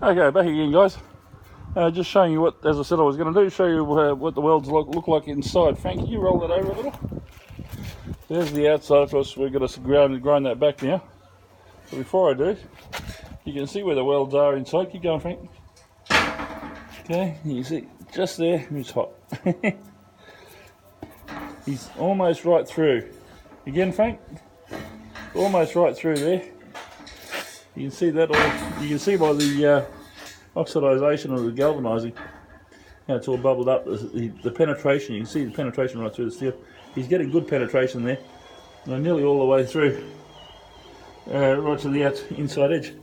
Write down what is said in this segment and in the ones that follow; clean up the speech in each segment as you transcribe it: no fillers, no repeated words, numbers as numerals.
Okay, back again, guys. Just showing you what, as I said I was going to do, show you what the welds look like inside. Frank, can you roll that over a little? There's the outside. Of course, we're going to grind that back now. But before I do, you can see where the welds are inside. Keep going, Frank. Okay, you see just there. It's hot. He's almost right through. Again, Frank. Almost right through there. You can see that all. You can see by the oxidisation or the galvanising, it's all bubbled up. The penetration. You can see the penetration right through the steel. He's getting good penetration there, and nearly all the way through, right to the inside edge.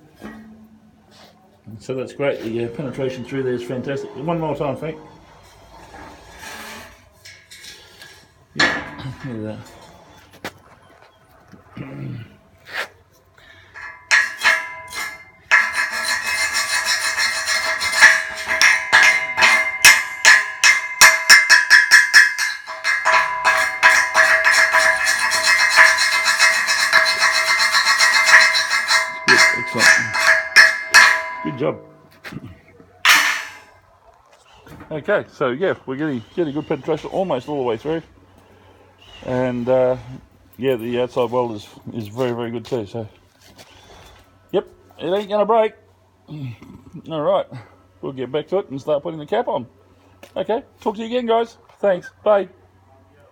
So that's great. The penetration through there is fantastic. One more time, Frank. Yeah, look at that. Excellent. Good job. Okay, so yeah, we're getting good penetration almost all the way through, and yeah, the outside weld is very, very good too. So, yep, it ain't gonna break. All right, we'll get back to it and start putting the cap on. Okay, talk to you again, guys. Thanks. Bye.